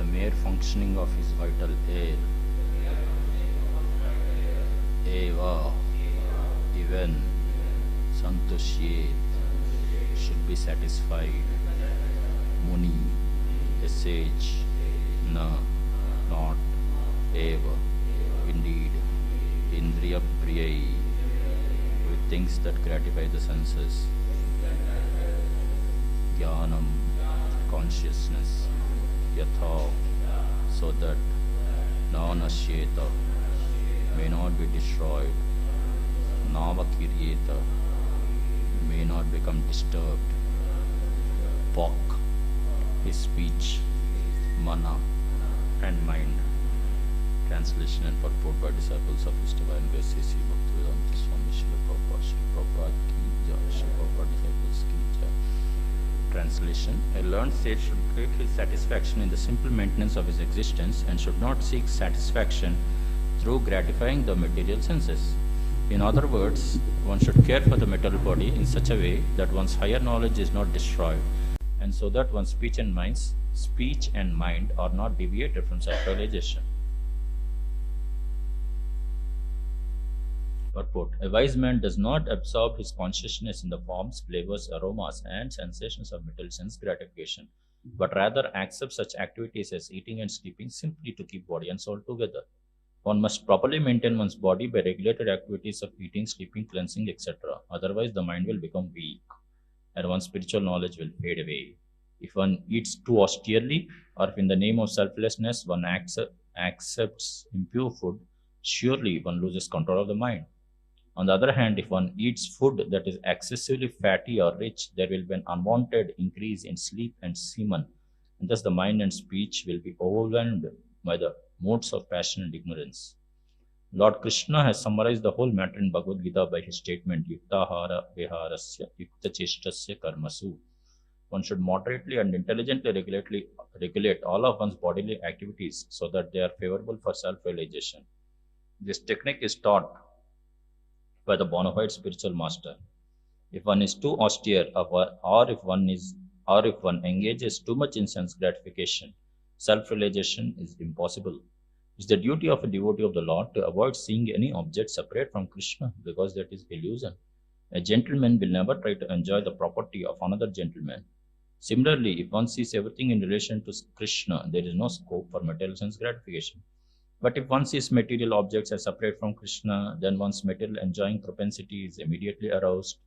the mere functioning of his vital air, eva, even, santushyet, should be satisfied. Muni, a sage, na, not, eva, indeed, indriya priyai, with things that gratify the senses. Jnanam, consciousness, yatha, so that nanashyeta, may not be destroyed, navakiryeta, may not become disturbed, vak, his speech, mana, and mind. Translation and purport by disciples of His Divine Grace C.C. Bhaktivedanta Swami Srila Prabhupada, Srila Prabhupada Ki Jai, Srila Prabhupada disciples Ki Jai. Translation: a learned sage should take his satisfaction in the simple maintenance of his existence and should not seek satisfaction through gratifying the material senses. In other words, one should care for the material body in such a way that one's higher knowledge is not destroyed, and so that one's speech and mind are not deviated from self-realization. Purport: a wise man does not absorb his consciousness in the forms, flavors, aromas, and sensations of material sense gratification, but rather accepts such activities as eating and sleeping simply to keep body and soul together. One must properly maintain one's body by regulated activities of eating, sleeping, cleansing, etc. Otherwise, the mind will become weak and one's spiritual knowledge will fade away. If one eats too austerely, or if in the name of selflessness one accepts impure food, surely one loses control of the mind. On the other hand, if one eats food that is excessively fatty or rich, there will be an unwanted increase in sleep and semen, and thus the mind and speech will be overwhelmed by the modes of passion and ignorance. Lord Krishna has summarized the whole matter in Bhagavad Gita by his statement, Yuktahara viharasya yukta cheshtasya karmasu. One should moderately and intelligently regulate all of one's bodily activities so that they are favorable for self-realization. This technique is taught by the bona fide spiritual master. If one is too austere, or if one engages too much in sense gratification, self-realization is impossible. It is the duty of a devotee of the Lord to avoid seeing any object separate from Krishna, because that is illusion. A gentleman will never try to enjoy the property of another gentleman. Similarly, if one sees everything in relation to Krishna, there is no scope for material sense gratification. But if one sees material objects as separate from Krishna, then one's material enjoying propensity is immediately aroused.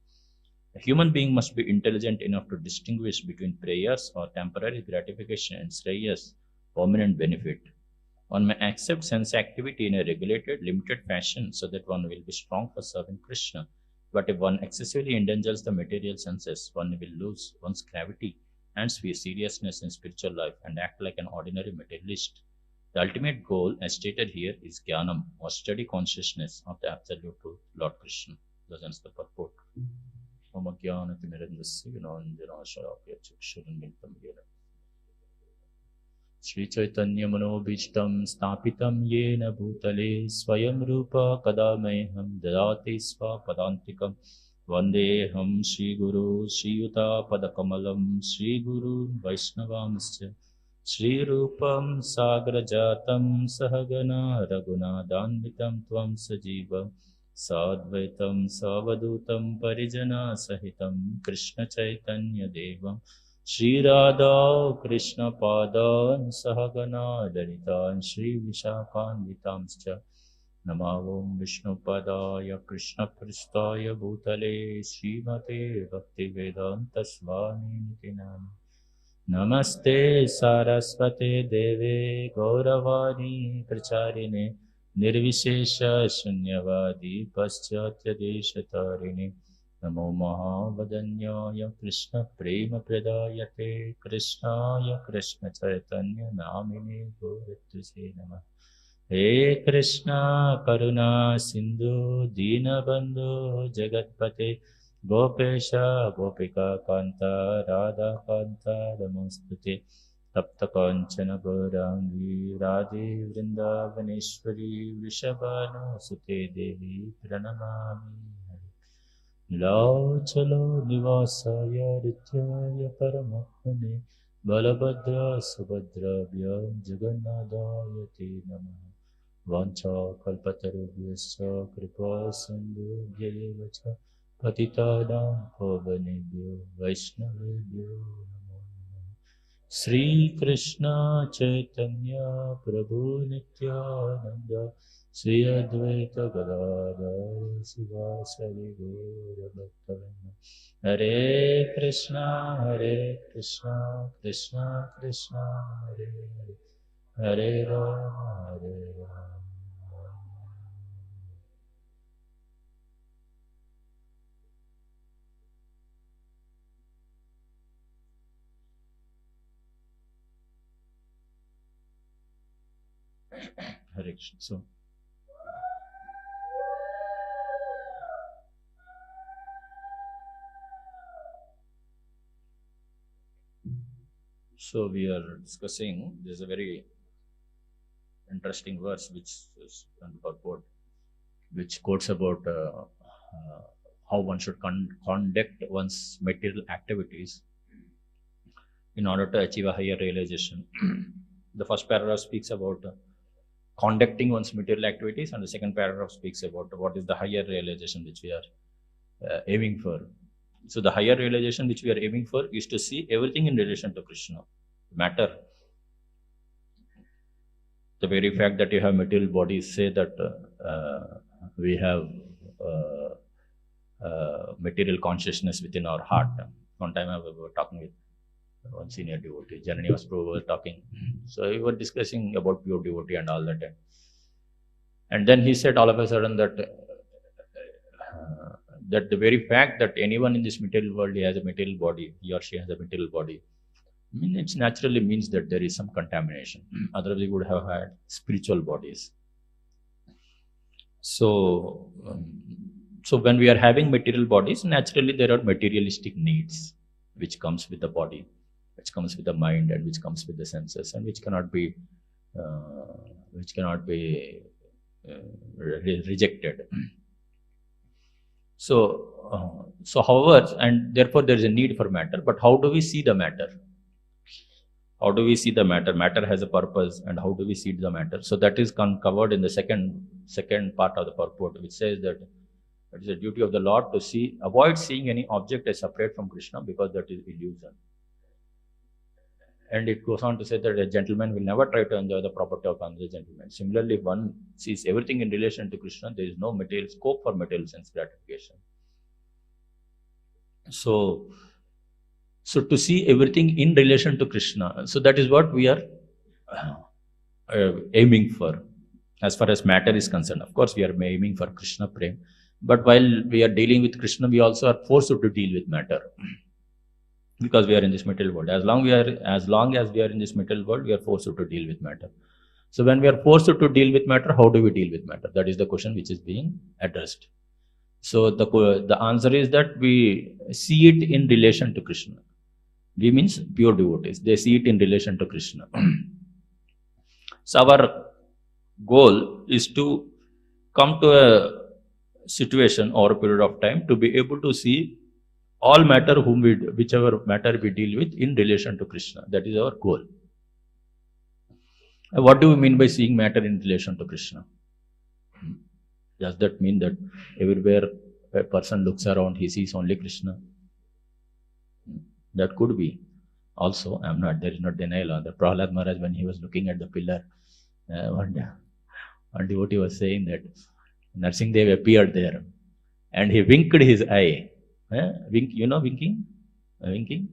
A human being must be intelligent enough to distinguish between prayers or temporary gratification and shreyas, permanent benefit. One may accept sense activity in a regulated, limited fashion so that one will be strong for serving Krishna. But if one excessively indulges the material senses, one will lose one's gravity and seriousness in spiritual life and act like an ordinary materialist. The ultimate goal, as stated here, is Jnanam, or steady consciousness of the Absolute Truth, Lord Krishna. Thus ends the purport. Mama Jnanati Mirandasya Vinanjana Sharapya Chakshurunmintam Yena Shri Chaitanya Manobhishtam Stapitam Yena Bhutale Swayam Rupa Kadameham Dadati Sva Padantikam Vandeham Shri Guru Shri Yuta Padakamalam Shri Guru Vaishnavamsya Shri Rupam Sagrajatam Sahagana Raghunadanvitam Tvam Sajiva Sadvaitam Savadutam Parijana Sahitam Krishna Chaitanya Devam Shri Radha Krishna Padan Sahagana Lalitan Shri Vishakanvitamscha Namavom Vishnu Padaya Krishna Pristaya Bhutale Srimate Bhaktivedanta Swami Nitinam Namaste Saraswate Deve Gauravani Pracharine Nirvishesha Shunyavadi Paschatya Deshatarine Namo Mahavadanyaya Krishna Prema Pradayate Krishnaya Krishna Chaitanya Namine Gorituse Namah He Krishna Karuna Sindhu Dinabandhu Jagatpate Gopesha Gopika Kanta Radha Kanta Namostute Tapta Kanchana Gaurangi Radhe Vrindavaneshwari Vrishabhanu Sute Devi Pranamami Lao Chalo Nivasaya Rityaya Paramatmane Balabhadra Subhadrabhyam Jagannadhaya Te Namah Vancha Kalpatarubhyascha Kripa Sindhubhya Vacha Patitanam Pavanebhyo Vaishnavebhyo Namo Namaha Sri Krishna Chaitanya Prabhu Nityananda Sri Advaita Gadadhara Sivasari Gaura Bhaktavinda Hare Krishna, Krishna Krishna, Hare Hare, Hare Rama, Hare Rama. Hare Krishna. So we are discussing, there's a very interesting verse which is on the purport, which quotes about how one should conduct one's material activities in order to achieve a higher realization. The first paragraph speaks about conducting one's material activities, and the second paragraph speaks about what is the higher realization which we are aiming for. So the higher realization which we are aiming for is to see everything in relation to Krishna. Matter, the very fact that you have material bodies say that we have material consciousness within our heart. One time I was talking with one senior devotee, Janani was Prabhu was talking. So we were discussing about pure devotee and all that. And then he said all of a sudden that that the very fact that anyone in this material world has a material body, he or she has a material body, I mean, it naturally means that there is some contamination. Otherwise, we would have had spiritual bodies. So, so when we are having material bodies, naturally there are materialistic needs which comes with the body, which comes with the mind, and which comes with the senses, and which cannot be rejected. So, however, and therefore there is a need for matter. But how do we see the matter? How do we see the matter? Matter has a purpose, and how do we see the matter? So that is covered in the second part of the purport, which says that it is the duty of the Lord to avoid seeing any object as separate from Krishna, because that is illusion. And it goes on to say that a gentleman will never try to enjoy the property of another gentleman. Similarly, if one sees everything in relation to Krishna, there is no material scope for material sense gratification. So to see everything in relation to Krishna, so that is what we are aiming for. As far as matter is concerned, of course, we are aiming for Krishna Prem. But while we are dealing with Krishna, we also are forced to deal with matter, because we are in this material world. As long as we are in this material world, we are forced to deal with matter. So when we are forced to deal with matter, how do we deal with matter? That is the question which is being addressed. So the answer is that we see it in relation to Krishna. We means pure devotees. They see it in relation to Krishna. So our goal is to come to a situation or a period of time to be able to see all matter, whichever matter we deal with, in relation to Krishna. That is our goal. And what do we mean by seeing matter in relation to Krishna? Does that mean that everywhere a person looks around, he sees only Krishna? That could be. Also, there is no denial on that. Prahlad Maharaj, when he was looking at the pillar, one devotee was saying that Narsingadev appeared there and he winked his eye. Winking? Winking?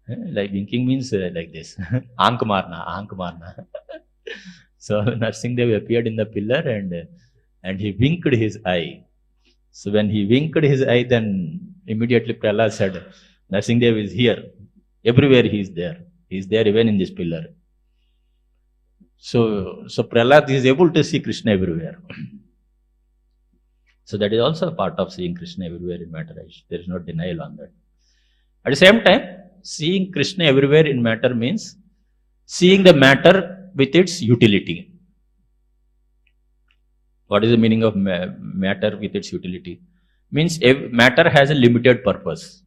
Like winking means like this. Aank marna. So Narsingadev appeared in the pillar and he winked his eye. So when he winked his eye, then immediately Prahlad said, Narsingadev is here. Everywhere he is there. He is there even in this pillar. So Prahlad is able to see Krishna everywhere. So that is also a part of seeing Krishna everywhere in matter. There is no denial on that. At the same time, seeing Krishna everywhere in matter means seeing the matter with its utility. What is the meaning of matter with its utility? Means matter has a limited purpose.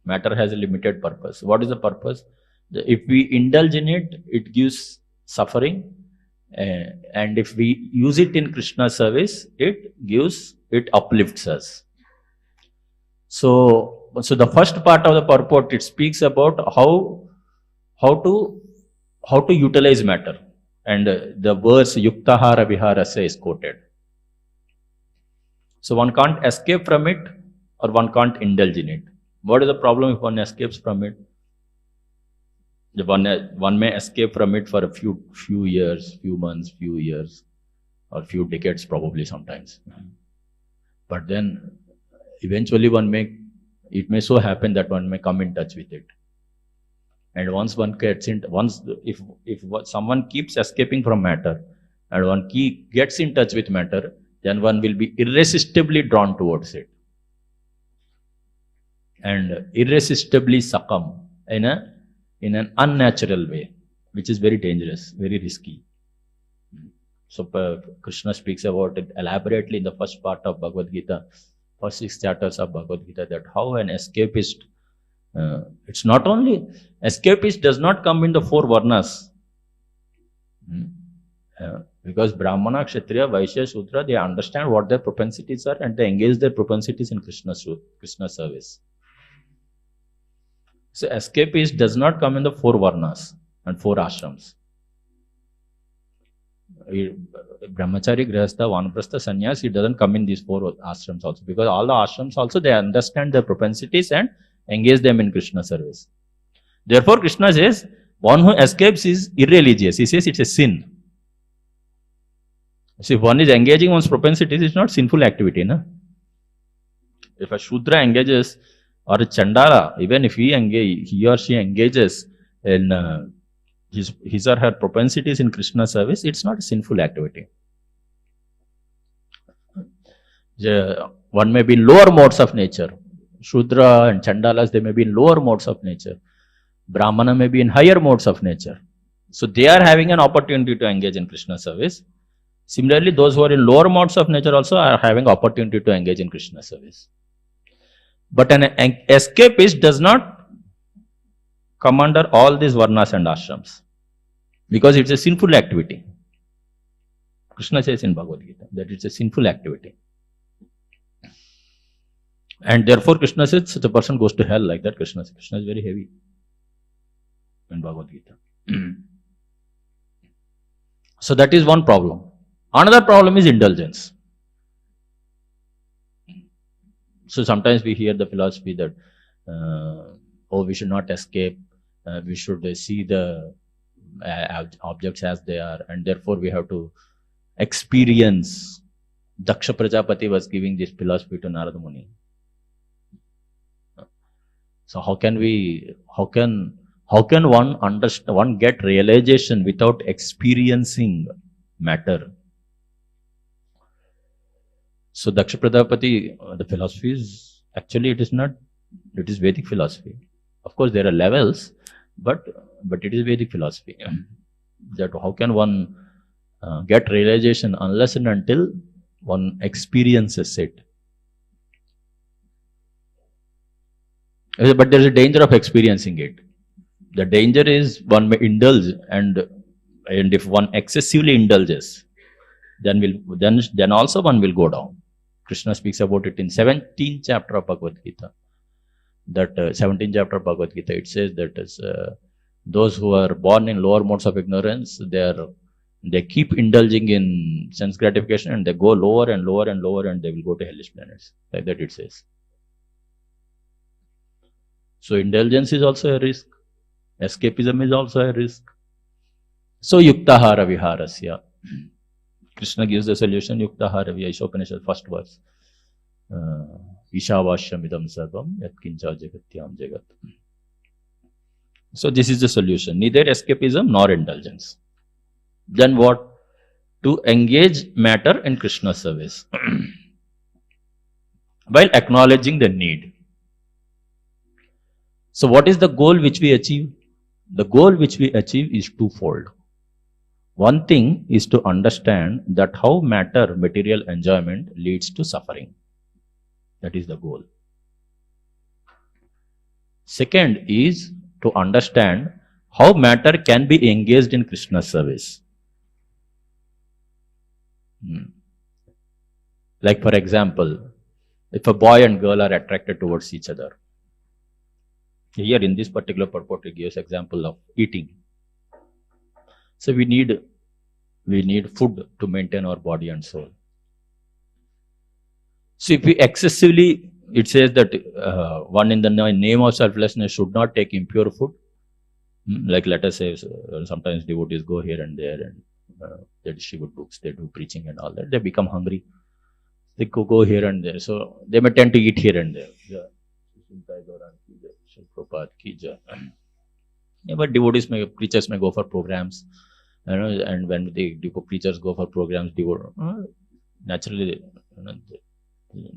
Matter has a limited purpose. What is the purpose? If we indulge in it, it gives suffering. And if we use it in Krishna service, it uplifts us. So the first part of the purport, it speaks about how to utilize matter, and the verse yuktahara viharasya is quoted. So one can't escape from it, or one can't indulge in it. What is the problem if one escapes from it? One may escape from it for a few years, few months, few years, or few decades probably sometimes. But then eventually it may so happen that one may come in touch with it. And once one gets in, if someone keeps escaping from matter, and one gets in touch with matter, then one will be irresistibly drawn towards it, and irresistibly succumb in an unnatural way, which is very dangerous, very risky. So Krishna speaks about it elaborately in the first part of Bhagavad Gita, first 6 chapters of Bhagavad Gita, that how an escapist, it's not only, escapist does not come in the 4 varnas. Because Brahmana, Kshatriya, Vaishya, Shudra, they understand what their propensities are, and they engage their propensities in Krishna service. So escapist does not come in the 4 varnas and 4 ashrams. Brahmachari, Grihastha, Vanaprastha, Sannyas, he doesn't come in these 4 ashrams also, because all the ashrams also, they understand their propensities and engage them in Krishna service. Therefore, Krishna says, one who escapes is irreligious. He says it's a sin. So if one is engaging one's propensities, it's not sinful activity. Na? If a Shudra engages, or a Chandala, even if he or she engages in his or her propensities in Krishna service, it's not a sinful activity. One may be in lower modes of nature. Shudra and Chandalas, they may be in lower modes of nature. Brahmana may be in higher modes of nature. So they are having an opportunity to engage in Krishna service. Similarly, those who are in lower modes of nature also are having opportunity to engage in Krishna service. But an escapist does not come under all these varnas and ashrams, because it's a sinful activity. Krishna says in Bhagavad Gita that it's a sinful activity. And therefore Krishna says such a person goes to hell like that. Krishna is very heavy in Bhagavad Gita. So that is one problem. Another problem is indulgence. So sometimes we hear the philosophy that, we should not escape, we should see the objects as they are, and therefore we have to experience. Daksha Prajapati was giving this philosophy to Narada Muni. So how can one get realization without experiencing matter? So Daksha Prajapati, the philosophy is, actually it is Vedic philosophy. Of course there are levels, but it is Vedic philosophy. That how can one get realization unless and until one experiences it? But there is a danger of experiencing it. The danger is one may indulge, and if one excessively indulges, then also one will go down. Krishna speaks about it in 17th chapter of Bhagavad Gita. That 17th chapter of Bhagavad Gita, it says that those who are born in lower modes of ignorance, they keep indulging in sense gratification, and they go lower and lower and lower, and they will go to hellish planets. Like that it says. So indulgence is also a risk. Escapism is also a risk. So yuktahara viharasya. Krishna gives the solution. Yuktahara viharasya. Ishopanishad, first verse. Ishavashyam idam sarvam yat kincha jagatyam jagat. So this is the solution. Neither escapism nor indulgence. Then what? To engage matter in Krishna service while acknowledging the need. So what is the goal which we achieve? The goal which we achieve is twofold. One thing is to understand that how matter, material enjoyment leads to suffering. That is the goal. Second is to understand how matter can be engaged in Krishna's service. Like for example, if a boy and girl are attracted towards each other. Here in this particular purport, it gives example of eating. So we need food to maintain our body and soul. So if we excessively, it says that one in the name of selflessness should not take impure food. Like let us say, sometimes devotees go here and there and they distribute books, they do preaching and all that. They become hungry. They go here and there. So they may tend to eat here and there. Yeah, but preachers may go for programs. And when the preachers go for programs, naturally,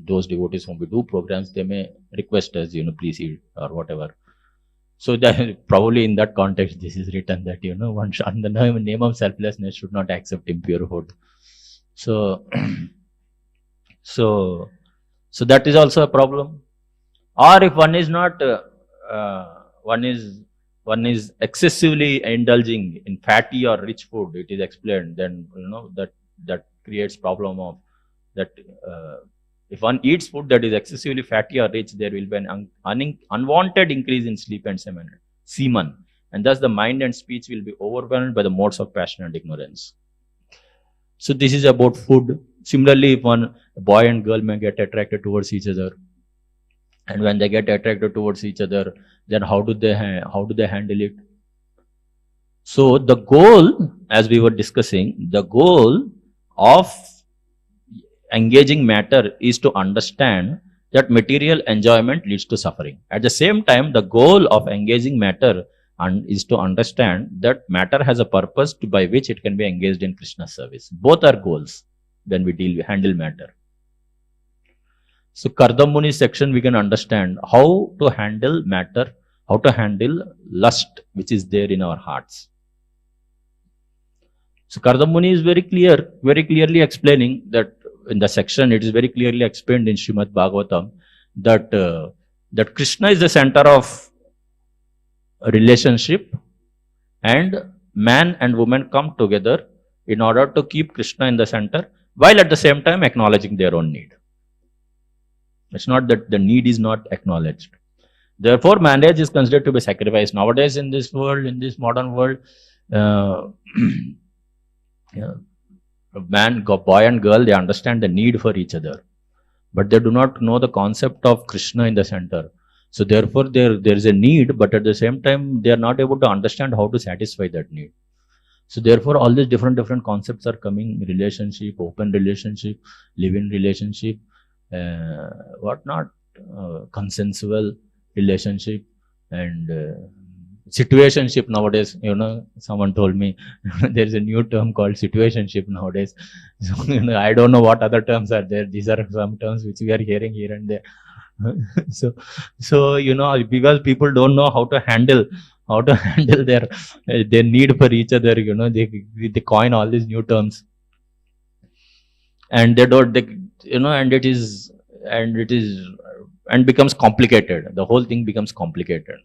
those devotees whom we do programs, they may request us, please eat or whatever. So that probably in that context, this is written that one should, in the name of selflessness, should not accept impure food. So, so that is also a problem. Or if one is not, one is excessively indulging in fatty or rich food, it is explained, then that creates problem of that. If one eats food that is excessively fatty or rich, there will be an unwanted increase in sleep and semen, and thus the mind and speech will be overwhelmed by the modes of passion and ignorance. So this is about food. Similarly, if one boy and girl may get attracted towards each other, and when they get attracted towards each other, then how do they handle it? So the goal, as we were discussing, the goal of engaging matter is to understand that material enjoyment leads to suffering. At the same time, the goal of engaging matter is to understand that matter has a purpose by which it can be engaged in Krishna's service. Both are goals when we handle matter. So Kardam Muni's section, we can understand how to handle matter, how to handle lust which is there in our hearts. So Kardam Muni is very clearly explaining that in the section, it is very clearly explained in Srimad Bhagavatam that that Krishna is the center of a relationship, and man and woman come together in order to keep Krishna in the center, while at the same time acknowledging their own need. It's not that the need is not acknowledged. Therefore, marriage is considered to be sacrifice. Nowadays, in this world, in this modern world, boy and girl, they understand the need for each other, but they do not know the concept of Krishna in the center. So therefore, there is a need, but at the same time, they are not able to understand how to satisfy that need. So therefore, all these different concepts are coming: relationship, open relationship, live-in relationship, consensual relationship, and situationship nowadays. Someone told me there is a new term called situationship nowadays. So, I don't know what other terms are there. These are some terms which we are hearing here and there. so because people don't know how to handle their need for each other, they coin all these new terms, and and becomes complicated. The whole thing becomes complicated.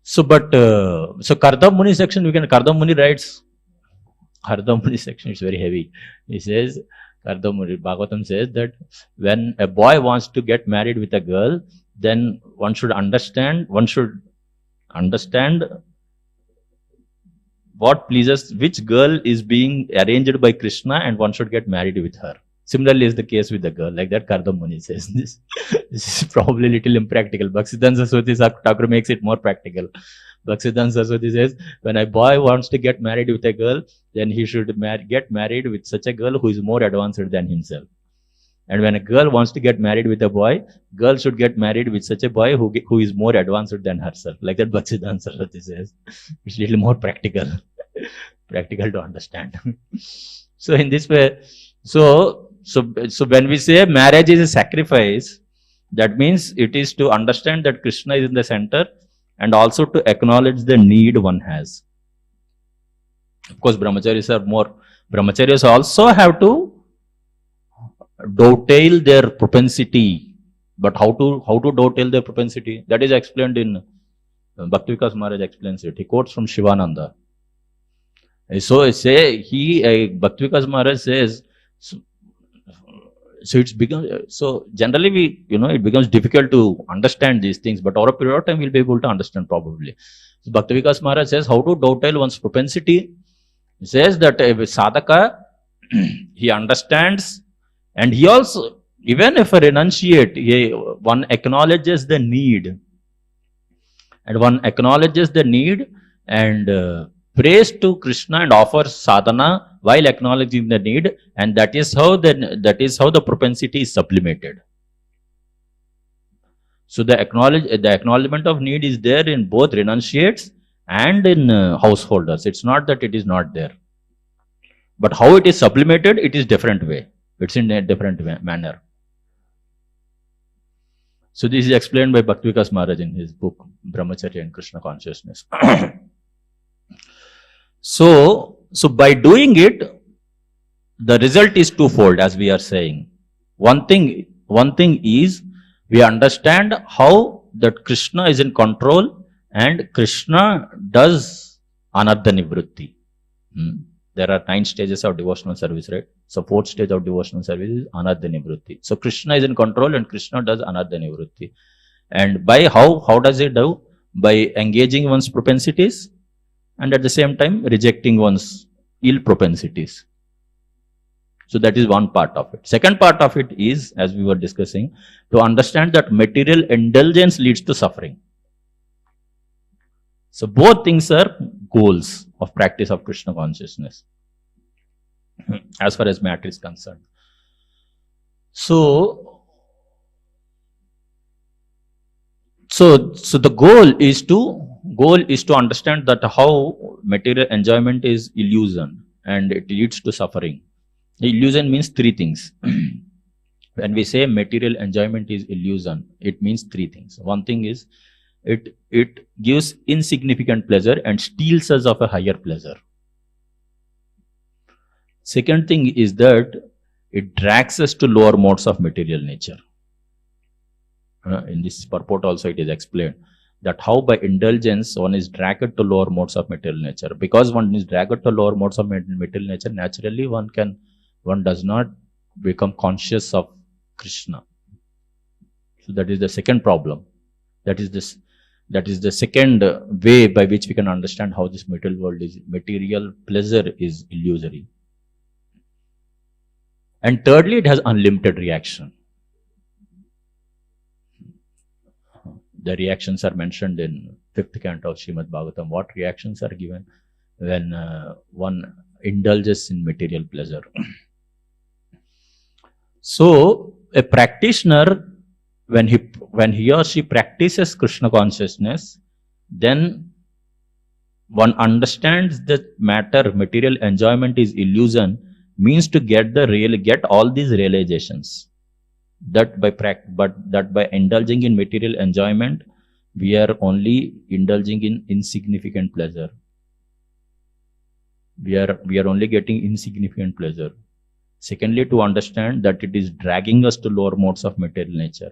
So Kardam Muni section, Kardam Muni writes, Kardam Muni section is very heavy. He says, Kardam Muni, Bhagavatam says that when a boy wants to get married with a girl, then one should understand what pleases, which girl is being arranged by Krishna, and one should get married with her. Similarly is the case with the girl. Like that, Kardam Muni says this. This is probably a little impractical. Bhaktisiddhanta Saraswati Thakur makes it more practical. Bhaktisiddhanta Saraswati says, when a boy wants to get married with a girl, then he should get married with such a girl who is more advanced than himself. And when a girl wants to get married with a boy, girl should get married with such a boy who is more advanced than herself. Like that, Bhaktisiddhanta Saraswati says. It's a little more practical. Practical to understand. So in this way, so when we say marriage is a sacrifice, that means it is to understand that Krishna is in the center, and also to acknowledge the need one has. Of course, brahmacharis also have to dovetail their propensity But how to dovetail their propensity? That is explained in Bhaktivikas Maharaj explains it. He quotes from Shivananda. So Bhaktivikas Maharaj says, so it's become, so generally it becomes difficult to understand these things, but over a period of time we'll be able to understand probably. So Bhaktivikas Maharaj says how to dovetail one's propensity. He says that a sadhaka, he understands, and he also, even if a renunciate, one acknowledges the need, and prays to Krishna and offers sadhana while acknowledging the need, and that is how the propensity is sublimated. So the acknowledgement of need is there in both renunciates and in householders. It's not that it is not there, but how it is sublimated, it is different way. It's in a different manner. So this is explained by Bhaktivikas Maharaj in his book Brahmacharya and Krishna Consciousness. So by doing it, the result is twofold, as we are saying. One thing is we understand how that Krishna is in control and Krishna does anartha nivritti. There are 9 stages of devotional service, right? So 4th stage of devotional service is anartha nivritti. So Krishna is in control and Krishna does anartha nivritti. And by how does it do? By engaging one's propensities and at the same time rejecting one's ill propensities. So that is one part of it. Second part of it is, as we were discussing, to understand that material indulgence leads to suffering. So both things are goals of practice of Krishna consciousness, as far as matter is concerned. So the goal is to understand that how material enjoyment is illusion and it leads to suffering. Illusion means 3 things. When we say material enjoyment is illusion, it means 3 things. One thing is it gives insignificant pleasure and steals us of a higher pleasure. Second thing is that it drags us to lower modes of material nature. In this purport also it is explained that how by indulgence one is dragged to lower modes of material nature. Because one is dragged to lower modes of material nature, naturally one does not become conscious of Krishna. So that is the second problem. That is the second way by which we can understand how this material world is, material pleasure is illusory. And thirdly, it has unlimited reaction. The reactions are mentioned in 5th canto of Srimad Bhagavatam. What reactions are given when one indulges in material pleasure? So a practitioner, when he or she practices Krishna consciousness, then one understands that material enjoyment is illusion, means to get all these realizations. That by indulging in material enjoyment, we are only indulging in insignificant pleasure. We are only getting insignificant pleasure. Secondly, to understand that it is dragging us to lower modes of material nature.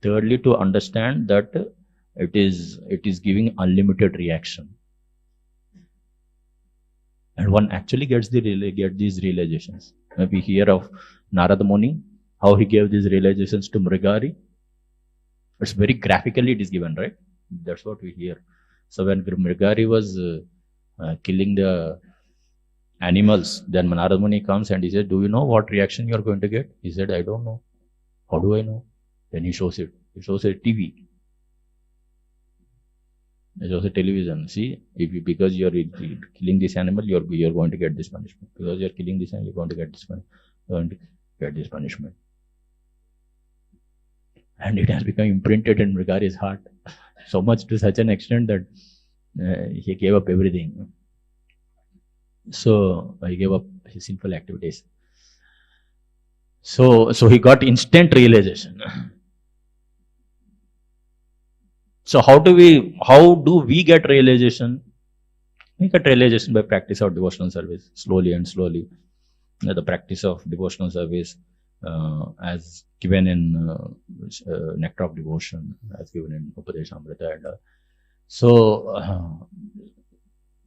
Thirdly, to understand that it is giving unlimited reaction. And one actually gets these realizations. We hear of Narada Muni, how he gave these realizations to Mrigari. It's very graphically it is given, right? That's what we hear. So when Mrigari was killing the animals, then Narada Muni comes and he said, do you know what reaction you are going to get? He said, I don't know. How do I know? Then he shows it. He shows a TV. He shows a television. See, because you are killing this animal, you are going to get this punishment. Because you are killing this animal, you are going to get this punishment. You are going to get this punishment. And it has become imprinted in Mrigari's heart, so much to such an extent that he gave up everything. So he gave up his sinful activities. So he got instant realization. So how do we get realization? We get realization by practice of devotional service, slowly and slowly. The practice of devotional service, as given in Nectar of Devotion, as given in Upadeshamrita. And,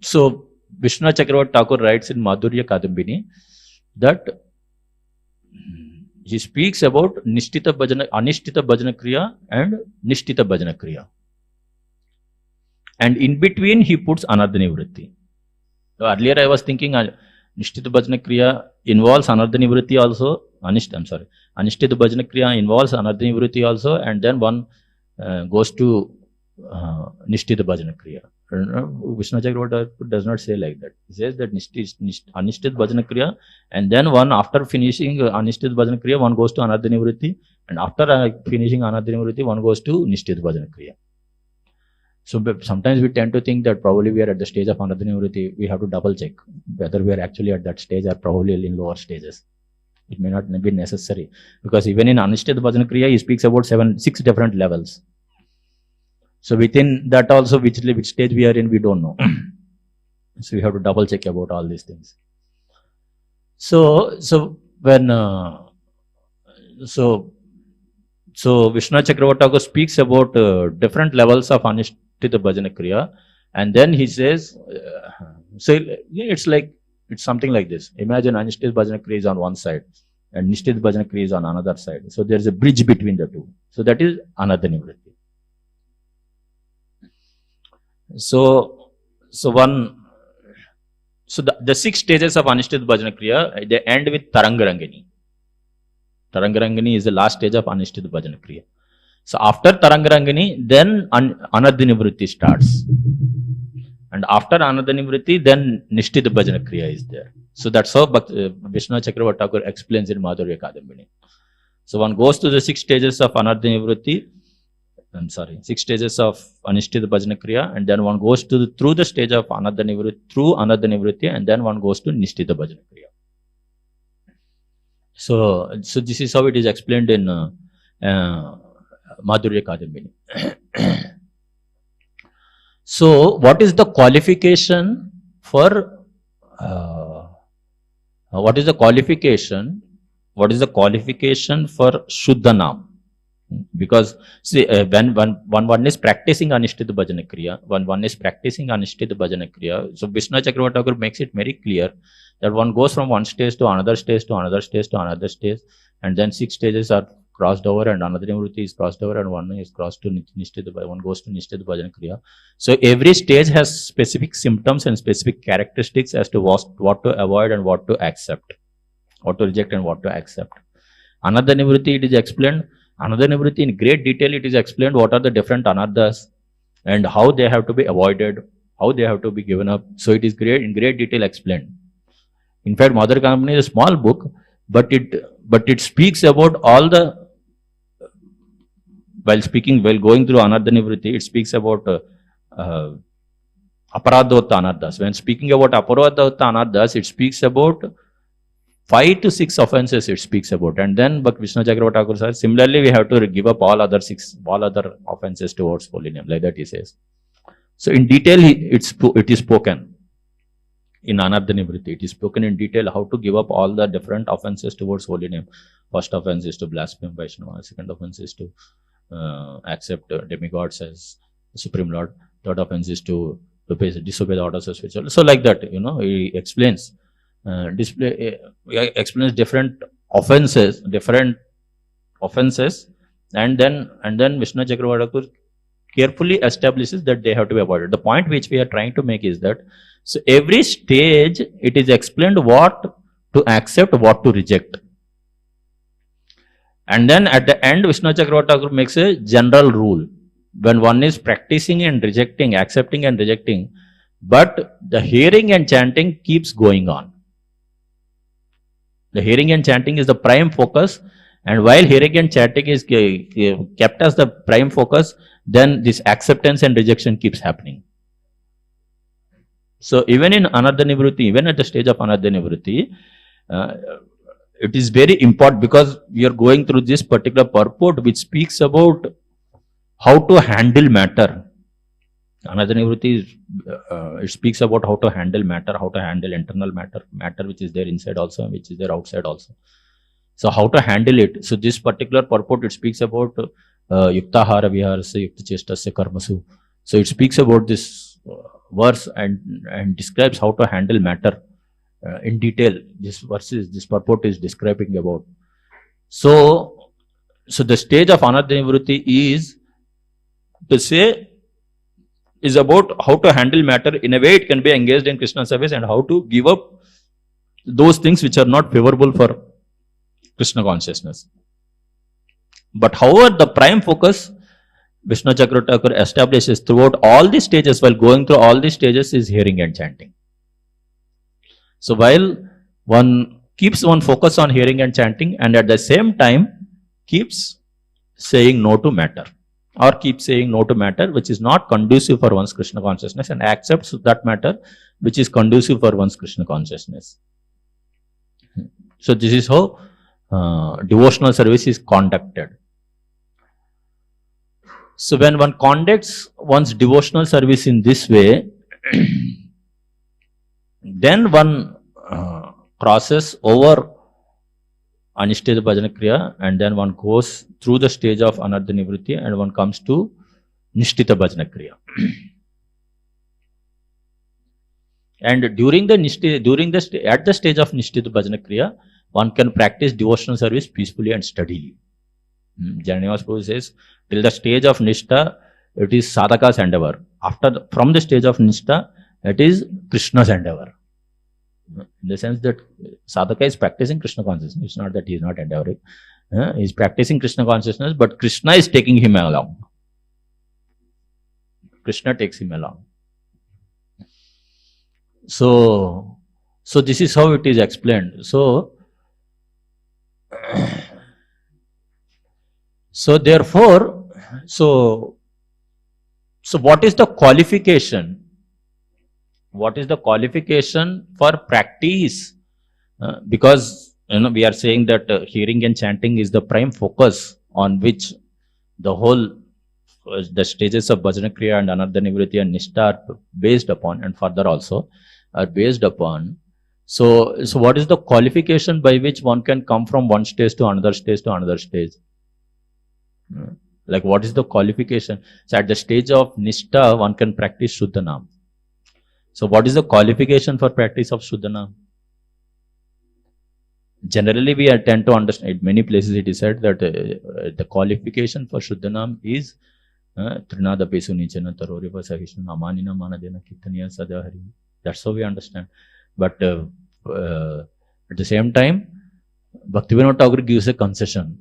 so Vishnu Chakravarti Thakur writes in Madhurya Kadambini that he speaks about Nishtita Bhajana, Anishtita Bhajana Kriya and Nishtita Bhajana Kriya. And in between he puts Anardhani Vritti. So earlier I was thinking Nishtita Bhajana Kriya involves Anardhani Vritti also. Anishtita Bhajana Kriya involves Anardhani Vritti also, and then one goes to Nishtita Bhajana Kriya. Vishnu Chakravarti does not say like that. He says that Anishtita Bhajana Kriya, and then one after finishing Anishtita Bhajana Kriya, one goes to Anardhani Vritti, and after finishing Anardhani Vritti, one goes to Nishtita Bhajana Kriya. So sometimes we tend to think that probably we are at the stage of Anardhani Vritti. We have to double check whether we are actually at that stage or probably in lower stages. It may not be necessary, because even in Anishtita Bhajana Kriya, he speaks about 6 different levels. So within that also, which stage we are in, we don't know. So we have to double check about all these things. So when so Vishnu Chakravarti Thakur speaks about different levels of Anishtita Bhajana Kriya, and then he says, so it's something like this. Imagine Anishtita Bhajana Kriya is on one side and Nishtita Bhajana Kriya is on another side. So there is a bridge between the two. So that is Anardhani Vritti. So the 6 stages of Anishtita Bhajana Kriya, they end with Tarangarangini. Tarangarangini is the last stage of Anishtita Bhajana Kriya. So after Tarangarangini, then Anardhani Vritti starts. And after Anardhani Vritti, then Nishtita Bhajana Kriya is there. So that's how Vishnu Chakravarti Thakur explains in Madhurya Kadambini. So one goes to the 6 stages of Anardhani Vritti, 6 stages of Anishtita Bhajana Kriya, and then one goes through the stage of Anardhani Vritti, and then one goes to Nishtita Bhajana Kriya. So this is how it is explained in Madhurya Kadambini. So what is the qualification for Shuddhanam? Because see, when one is practicing Anishtita Bhajana Kriya, so Vishnu Chakravarti Thakur makes it very clear that one goes from one stage to another stage to another stage to another stage, and then 6 stages are crossed over, and another Vritti is crossed over, and one is crossed to Nishtita, one goes to Nishtita Bhajana Kriya. So every stage has specific symptoms and specific characteristics as to what to avoid and what to accept, what to reject and what to accept. Another Vritti, it is explained. Another Vritti in great detail, it is explained what are the different anarthas and how they have to be avoided, how they have to be given up. So it is in great detail explained. In fact, Mother Company is a small book, but it speaks about all the, while going through Anardhani Vritti, it speaks about Aparadhotta Anarthas. When speaking about Aparadhotta Anarthas, it speaks about 5 to 6 offenses it speaks about. And then Vishnu Chakravarti Thakur says, similarly, we have to give up all other offenses towards holy name, like that he says. So in detail, it is spoken in Anardhani Vritti. It is spoken in detail how to give up all the different offenses towards holy name. First offense is to blaspheme Vaishnava. Second offense is to accept demigods as Supreme Lord. Third offense is to disobey the orders of spiritual. So like that, he explains. Explains different offenses, and then Vishnu Chakravarti Thakur carefully establishes that they have to be avoided. The point which we are trying to make is that, so every stage it is explained what to accept, what to reject. And then at the end, Vishnu Chakravarti Thakur makes a general rule. When one is practicing and rejecting, accepting and rejecting, but the hearing and chanting keeps going on. The hearing and chanting is the prime focus, and while hearing and chanting is kept as the prime focus, then this acceptance and rejection keeps happening. So even in Anardhani Vritti, even at the stage of Anardhani Vritti, it is very important, because we are going through this particular purport which speaks about how to handle matter. Anardhani Vritti it speaks about how to handle matter, how to handle internal matter which is there inside also and which is there outside also. So how to handle it? So this particular purport, it speaks about yuktahara viharasya yukta chestasya karmasu. So it speaks about this verse and describes how to handle matter in detail. This purport is describing about. So the stage of anartha-nivrutti is about how to handle matter in a way it can be engaged in Krishna service and how to give up those things which are not favorable for Krishna consciousness. But however, the prime focus Vishnu Chakravarti establishes throughout all these stages, while going through all these stages, is hearing and chanting. So while one keeps one focus on hearing and chanting, and at the same time keeps saying no to matter, or keeps saying no to matter which is not conducive for one's Krishna consciousness, and accepts that matter which is conducive for one's Krishna consciousness. So this is how devotional service is conducted. So when one conducts one's devotional service in this way, then one crosses over Anishtita Bhajana Kriya, and then one goes through the stage of Anartha Nivritti, and one comes to Nishtita Bhajana Kriya. And at the stage of Nishtita Bhajana Kriya, one can practice devotional service peacefully and steadily. Janivas Prabhu says, till the stage of Nishtha, it is Sadhaka's endeavor. From the stage of Nishtha, it is Krishna's endeavor. In the sense that Sadhaka is practicing Krishna consciousness. It's not that he is not endeavoring. He is practicing Krishna consciousness, but Krishna is taking him along. Krishna takes him along. So this is how it is explained. So therefore, so what is the qualification? What is the qualification for practice? Because we are saying that hearing and chanting is the prime focus on which the whole the stages of Bhajana Kriya and Anartha Nivritti and Nishtha are based upon, and further also are based upon. So what is the qualification by which one can come from one stage to another stage to another stage? Like, what is the qualification? So at the stage of Nishtha, one can practice Shuddhanam. So what is the qualification for practice of Shuddhanam? Generally, we tend to understand, in many places it is said that the qualification for Shuddhanam is Trinada Pesu Nichana Taroriva Sahishna Amanina Manadena Kitaniya Sadahari. That's how we understand. But at the same time, Bhaktivinoda Thakur gives a concession.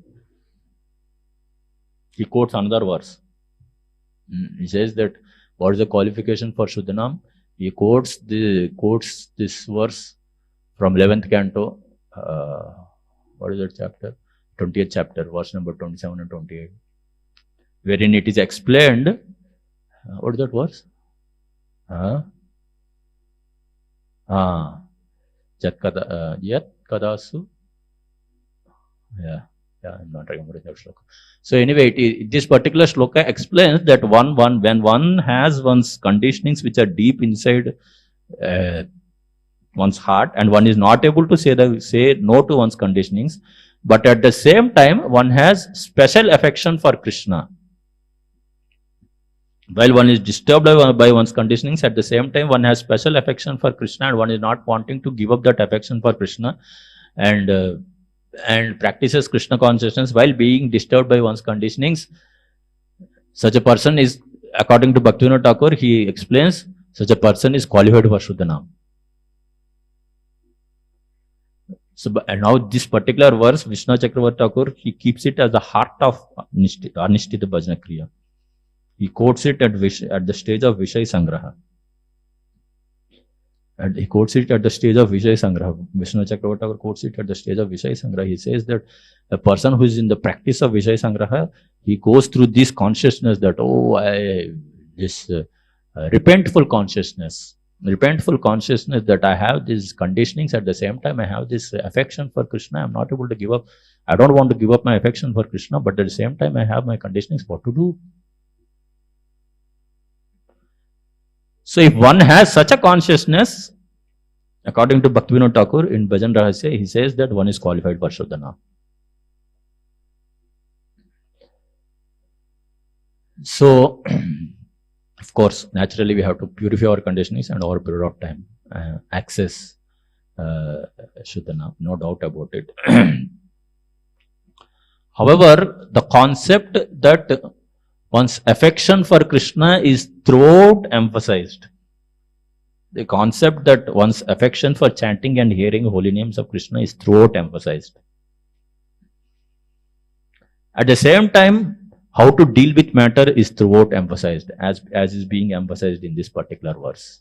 He quotes another verse. He says that what is the qualification for Shuddhanam? He quotes this verse from 11th canto. What is that chapter? 20th chapter, verse number 27 and 28. Wherein it is explained. What is that verse? Yat Kadasu. Yeah, I'm not remembering that shloka. So anyway, this particular shloka explains that when one has one's conditionings which are deep inside one's heart, and one is not able to say no to one's conditionings, but at the same time one has special affection for Krishna. While one is disturbed by one's conditionings, at the same time one has special affection for Krishna, and one is not wanting to give up that affection for Krishna, and practices Krishna consciousness while being disturbed by one's conditionings. Such a person is, according to Bhaktivinoda Thakur, he explains, such a person is qualified for Shuddhanam. So, and now this particular verse, Vishnu Chakravarti Thakur, he keeps it as the heart of Anishtita Bhajana Kriya. He quotes it at the stage of Vishaya Sangraha. And he quotes it at the stage of Vishaya Sangraha. Vishnu Chakravarti Thakur quotes it at the stage of Vishaya Sangraha. He says that a person who is in the practice of Vishaya Sangraha, he goes through this consciousness that, repentful consciousness that I have these conditionings, at the same time I have this affection for Krishna. I'm not able to give up. I don't want to give up my affection for Krishna, but at the same time I have my conditionings. What to do? So if one has such a consciousness, according to Bhaktivinoda Thakur in Bhajan Rahasya, he says that one is qualified for Shuddhanam. So, of course, naturally we have to purify our conditionings and over a period of time access Shuddhana, no doubt about it. However, the concept that one's affection for Krishna is throughout emphasized. The concept that one's affection for chanting and hearing holy names of Krishna is throughout emphasized. At the same time, how to deal with matter is throughout emphasized, as is being emphasized in this particular verse.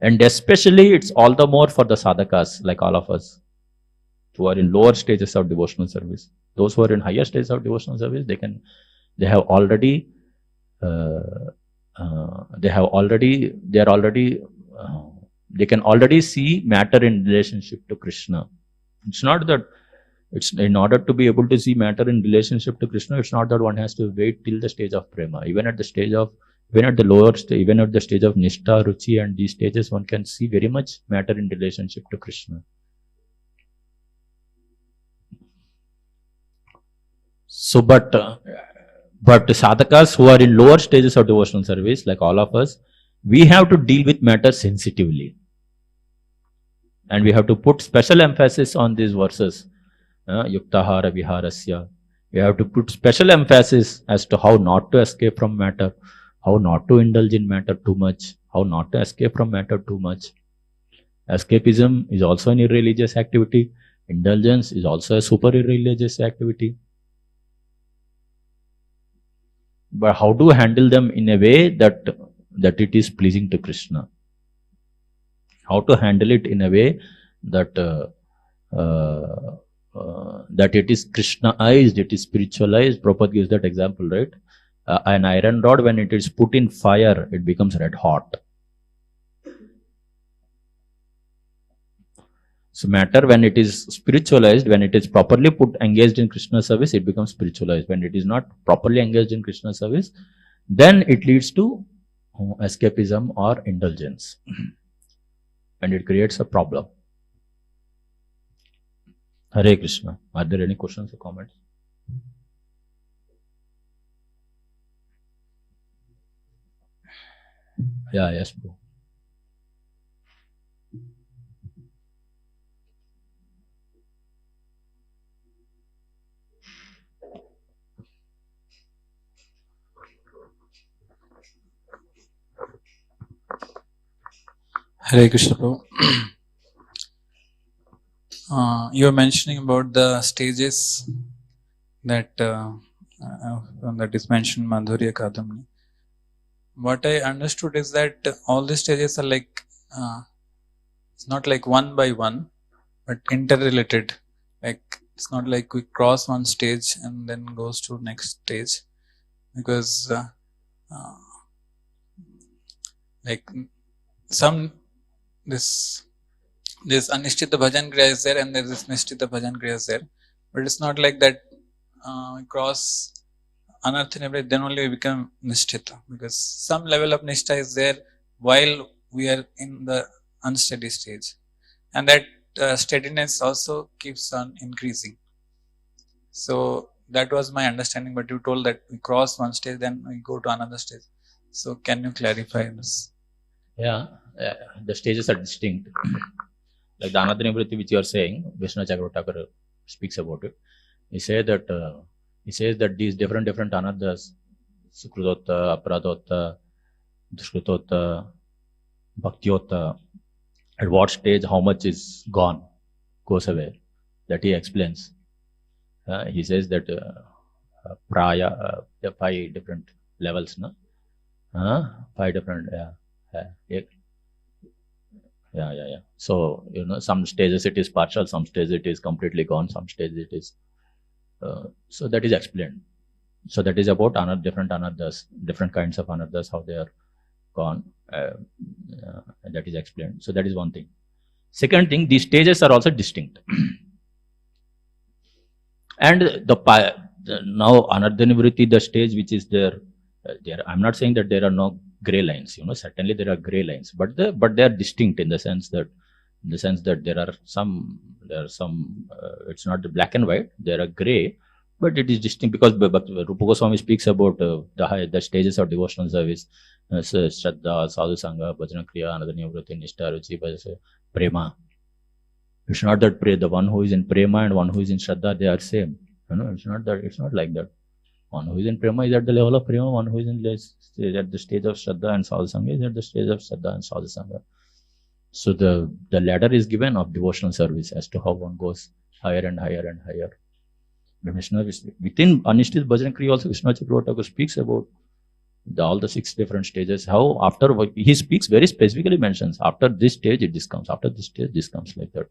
And especially, it's all the more for the sadhakas, like all of us, who are in lower stages of devotional service. Those who are in higher stages of devotional service, they can already see matter in relationship to Krishna. It's not that it's in order to be able to see matter in relationship to Krishna, it's not that one has to wait till the stage of prema. Even at the stage of even at the stage of nishtha, ruchi, and these stages, one can see very much matter in relationship to Krishna. So, but sadhakas who are in lower stages of devotional service, like all of us, we have to deal with matter sensitively, and we have to put special emphasis on these verses. Yuktahara viharasya. We have to put special emphasis as to how not to escape from matter, how not to indulge in matter too much, how not to escape from matter too much. Escapism is also an irreligious activity. Indulgence is also a super irreligious activity. But how to handle them in a way that it is pleasing to Krishna? How to handle it in a way that that it is Krishnaized, it is spiritualized. Prabhupada gives that example, right? An iron rod, when it is put in fire, it becomes red hot. So matter, when it is spiritualized, when it is properly engaged in Krishna service, it becomes spiritualized. When it is not properly engaged in Krishna service, then it leads to escapism or indulgence. And it creates a problem. Hare Krishna. Are there any questions or comments? Yeah, yes, bro. Hare Krishna, Prabhu. You were mentioning about the stages that is mentioned in Madhurya Kadamani. What I understood is that all the stages are like, it's not like one by one, but interrelated. Like, it's not like we cross one stage and then goes to next stage, because like this Anishtita Bhajan Kriya is there and there is Nishtita Bhajan Kriya is there, but it's not like that we cross Anartha and everything, then only we become Nishtita, because some level of Nishtha is there while we are in the unsteady stage, and that steadiness also keeps on increasing. So that was my understanding, but you told that we cross one stage, then we go to another stage. So can you clarify this? Yeah, the stages are distinct. Like the Anadhanivritti which you are saying, Vishnu Chakravarti speaks about it. He says that these different anadhas, Sukrudotta, Aparadotta, Dushkrutotta, Bhaktiotta, at what stage how much is gone, goes away, that he explains. He says that praya, 5 different levels, no? 5 different, yeah. So, some stages it is partial, some stages it is completely gone, some stages it is. So that is explained. So that is about different anadhas, different kinds of anadhas, how they are gone. That is explained. So that is one thing. Second thing, these stages are also distinct. And now Anardhanivritti, the stage which is there, I'm not saying that there are no gray lines. Certainly there are gray lines, but they are distinct in the sense that there are some. It's not the black and white. There are gray, But it is distinct because Rupa Goswami speaks about the stages of devotional service, Shraddha, Sadhu Sangha, Bhajana Kriya, Anadanya-vritti, Nishtha, Ruchi, Prema. It's not that the one who is in Prema and one who is in Shraddha, they are same. It's not that. It's not like that. One who is in Prema is at the level of Prema, one who is at the stage of Shraddha and Sadhu Sangha is at the stage of Shraddha and Sadhu Sangha. So the ladder is given of devotional service as to how one goes higher and higher and higher. Within Anishtit Bhajan Kriya also, Vishnu Chakravarti speaks about all the 6 different stages. How after he speaks very specifically mentions after this stage this comes, after this stage this comes, like that.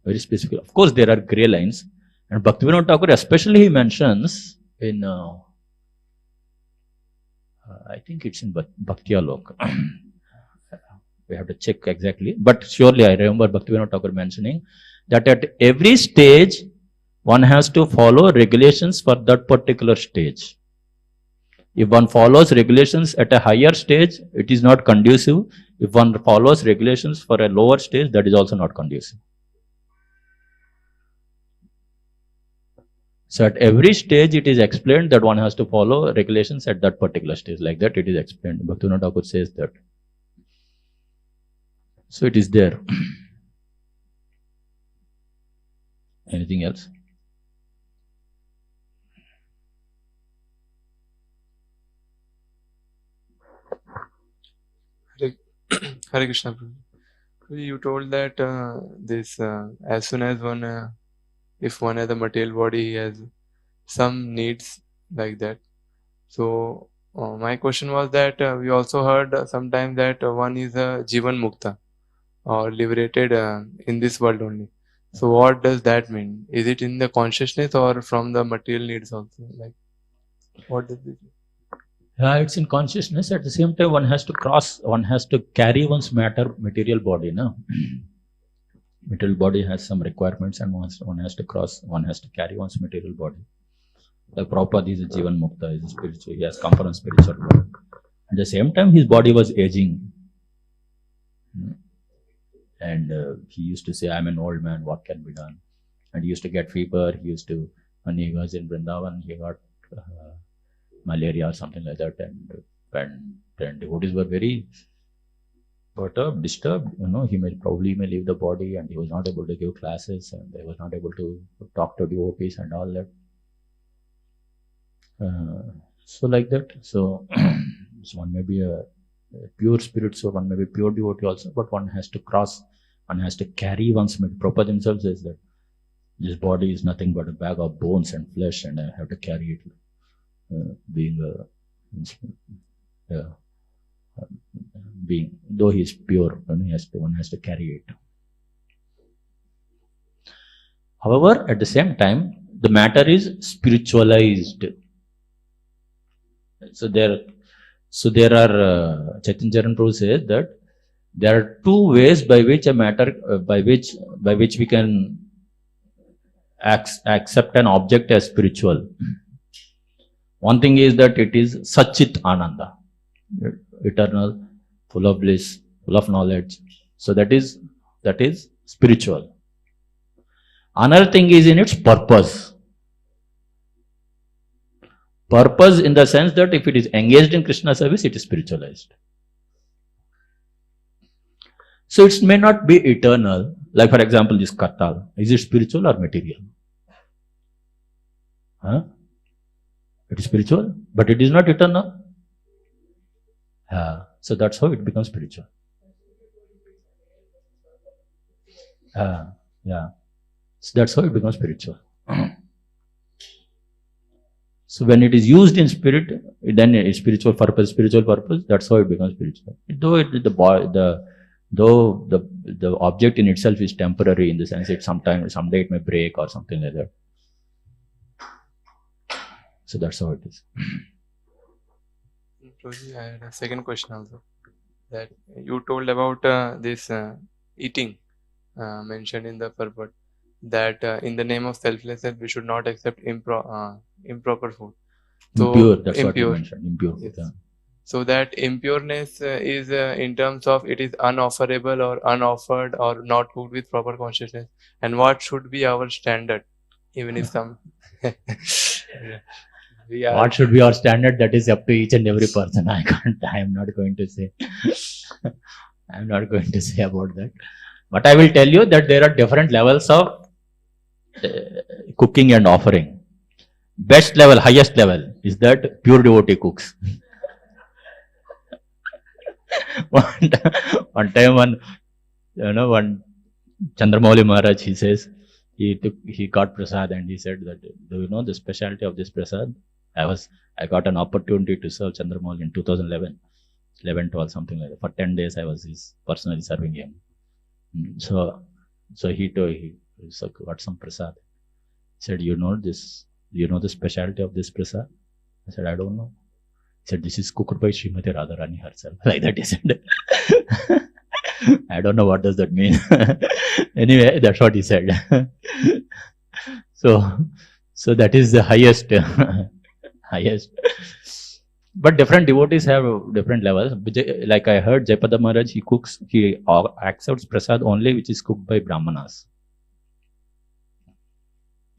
Very specific. Of course, there are grey lines, and Bhaktivinoda Thakur especially he mentions in I think it's in Bhakti Alok. We have to check exactly, but surely I remember Bhaktivinoda Thakur mentioning that at every stage one has to follow regulations for that particular stage. If one follows regulations at a higher stage, it is not conducive. If one follows regulations for a lower stage, that is also not conducive. So at every stage, it is explained that one has to follow regulations at that particular stage. Like that, it is explained. Bhaktivinoda Thakur says that. So it is there. Anything else? Hare Krishna. You told that as soon as one, if one has a material body, he has some needs like that. So my question was that we also heard sometimes that one is a Jivan Mukta or liberated in this world only. So what does that mean? Is it in the consciousness or from the material needs also? Like, what does it mean? It's in consciousness. At the same time, one has to carry one's material body. No? Material body has some requirements, and one has to carry one's material body. The Prabhupada is a Jivan Mukta, is a spiritual. He has come from a spiritual world. At the same time, his body was aging. And he used to say, I'm an old man, what can be done? And he used to get fever. When he was in Vrindavan, he got malaria or something like that. And devotees were very perturbed, disturbed. He may leave the body, and he was not able to give classes, and he was not able to talk to devotees and all that. So like that. So one may be a pure spirit, so one may be pure devotee also, but one has to carry one's material. Prabhupada himself says that this body is nothing but a bag of bones and flesh, and I have to carry it. Though he is pure, one has to carry it. However, at the same time, the matter is spiritualized. So there are Chaitanya Charan Prabhu says that there are 2 ways by which a matter by which we can accept an object as spiritual. One thing is that it is Satchit Ananda, eternal, full of bliss, full of knowledge. So that is spiritual. Another thing is in its purpose. Purpose in the sense that if it is engaged in Krishna service, it is spiritualized. So it may not be eternal. Like for example, this Kartal. Is it spiritual or material? It is spiritual, but it is not eternal. So that's how it becomes spiritual. So that's how it becomes spiritual. So when it is used in spirit, then it's spiritual purpose, that's how it becomes spiritual. Though the object in itself is temporary, in the sense that someday it may break or something like that. So that's how it is. I had a second question also. That you told about this eating mentioned in the purport, that in the name of selflessness we should not accept improper food. So impure, that's what you mentioned. Impure. Yes. Yeah. So that impureness is in terms of it is unofferable or unoffered or not cooked with proper consciousness. And what should be our standard even if some we are What should be our standard? That is up to each and every person. I am not going to say. I am not going to say about that. But I will tell you that there are different levels of cooking and offering. Best level, highest level is that pure devotee cooks. one time, one Chandramouli Maharaj, he says, he got prasad and he said that, do you know the specialty of this prasad? I got an opportunity to serve Chandramouli in 2011, 12, something like that. For 10 days, I was personally serving him. So he got some prasad. He said, you know the specialty of this prasad? I said, I don't know. He said, this is cooked by Srimati Radharani herself. Like that, he said. I don't know what does that mean. Anyway, that's what he said. So that is the highest. But different devotees have different levels. Like I heard Jaipada Maharaj, he accepts prasad only which is cooked by Brahmanas.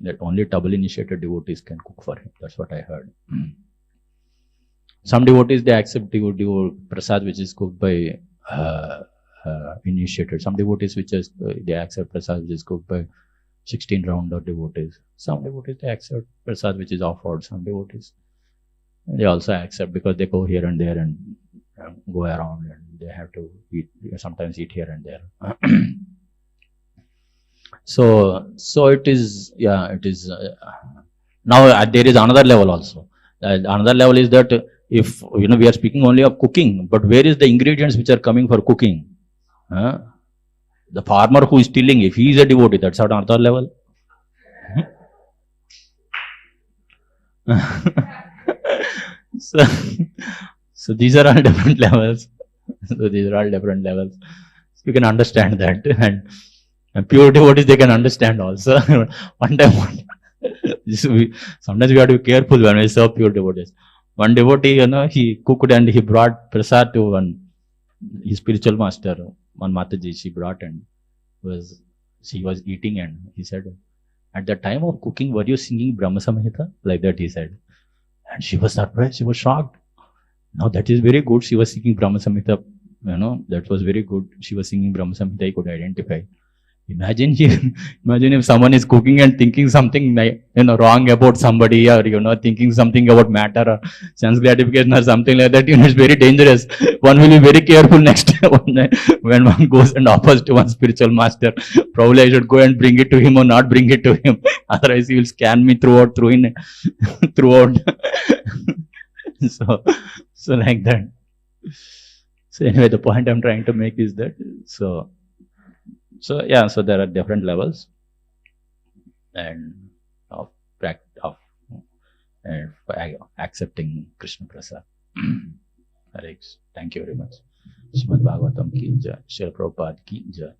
That only double initiated devotees can cook for him. That's what I heard. Some devotees, they accept prasad which is cooked by initiated. Some devotees they accept prasad which is cooked by 16 rounder devotees. Some devotees, they accept prasad which is offered. Some devotees, they also accept because they go here and there and go around and they have to eat, sometimes eat here and there. So it is, it is. Now there is another level also. Another level is that if we are speaking only of cooking, but where is the ingredients which are coming for cooking? The farmer who is tilling, if he is a devotee, that's at another level. So these are all different levels. You can understand that, and pure devotees, they can understand also. One time, sometimes we have to be careful when we serve pure devotees. One devotee, he cooked and he brought prasad to his spiritual master, one Mataji, she brought, and she was eating, and he said, at the time of cooking, were you singing Brahma Samhita? Like that, he said. And she was surprised, she was shocked. Now that is very good. She was singing Brahma Samhita, that was very good. She was singing Brahma Samhita, he could identify. Imagine if someone is cooking and thinking something wrong about somebody, or thinking something about matter or sense gratification or something like that. It's very dangerous. One will be very careful next time when one goes and offers to one spiritual master. Probably I should go and bring it to him or not bring it to him. Otherwise he will scan me throughout. So like that. So anyway, the point I'm trying to make is that so there are different levels and of accepting Krishna Prasad. Thank you very much. Srimad Bhagavatam ki jai, Srila Prabhupada ki jai.